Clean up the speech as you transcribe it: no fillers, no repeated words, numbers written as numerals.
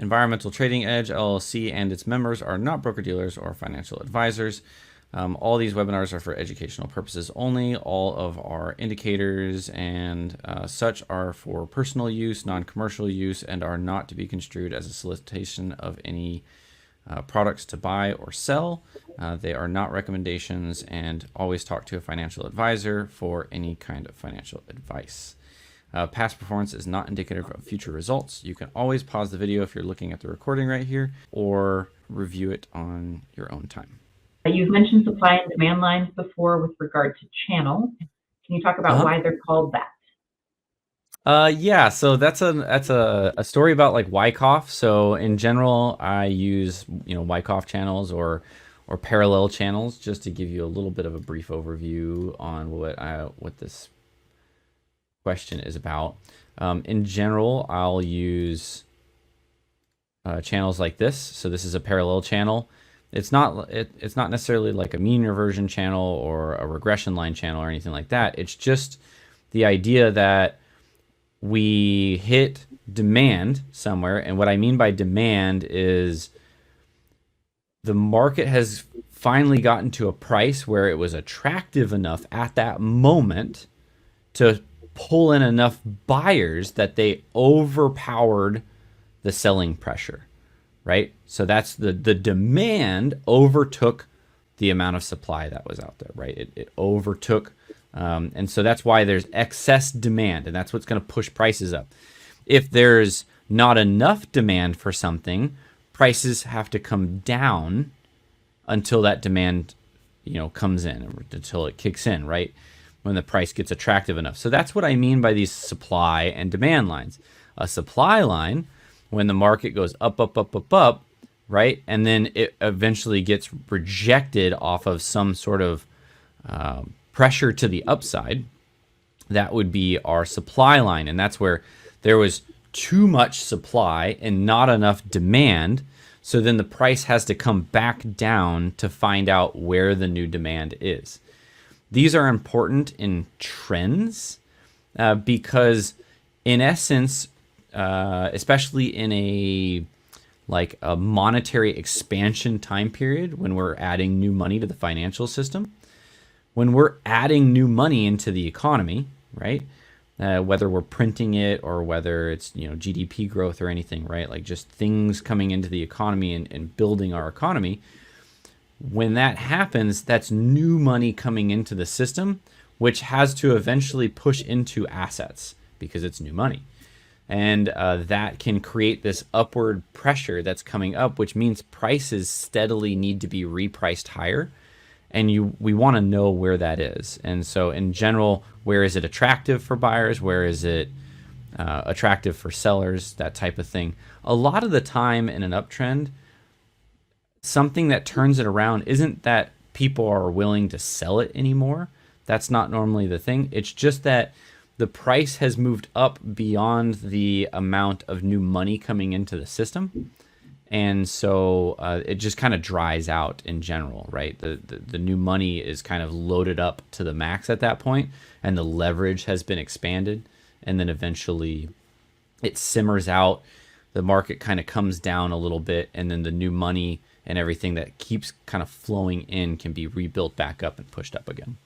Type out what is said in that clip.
Environmental Trading Edge LLC and its members are not broker-dealers or financial advisors. All these webinars are for educational purposes only. All of our indicators and such are for personal use, non-commercial use, and are not to be construed as a solicitation of any products to buy or sell. They are not recommendations, and always talk to a financial advisor for any kind of financial advice. Past performance is not indicative of future results. You can always pause the video if you're looking at the recording right here, or review it on your own time. You've mentioned supply and demand lines before with regard to channel. Can you talk about why they're called that? Yeah, so that's a story about like Wycoff. So in general, I use Wycoff channels or parallel channels, just to give you a little bit of a brief overview on what this question is about. In general, I'll use channels like this. So this is a parallel channel. It's not necessarily like a mean reversion channel or a regression line channel or anything like that. It's just the idea that we hit demand somewhere. And what I mean by demand is the market has finally gotten to a price where it was attractive enough at that moment to pull in enough buyers that they overpowered the selling pressure, right? So that's the demand overtook the amount of supply that was out there, right? It overtook, and so that's why there's excess demand, and that's what's going to push prices up. If there's not enough demand for something, prices have to come down until that demand, comes in, until it kicks in, right? When the price gets attractive enough. So that's what I mean by these supply and demand lines. A supply line, when the market goes up, up, up, up, up, right? And then it eventually gets rejected off of some sort of pressure to the upside. That would be our supply line. And that's where there was too much supply and not enough demand. So then the price has to come back down to find out where the new demand is. These are important in trends because, in essence, especially in a monetary expansion time period, when we're adding new money to the financial system, when we're adding new money into the economy, right? Whether we're printing it or whether it's GDP growth or anything, right? Like just things coming into the economy and building our economy. When that happens, that's new money coming into the system, which has to eventually push into assets because it's new money. And that can create this upward pressure that's coming up, which means prices steadily need to be repriced higher. And we want to know where that is. And so in general, where is it attractive for buyers? Where is it attractive for sellers? That type of thing. A lot of the time in an uptrend, something that turns it around isn't that people are willing to sell it anymore. That's not normally the thing. It's just that the price has moved up beyond the amount of new money coming into the system. And so it just kind of dries out in general, right? The new money is kind of loaded up to the max at that point, and the leverage has been expanded. And then eventually it simmers out. The market kind of comes down a little bit, and then the new money and everything that keeps kind of flowing in can be rebuilt back up and pushed up again.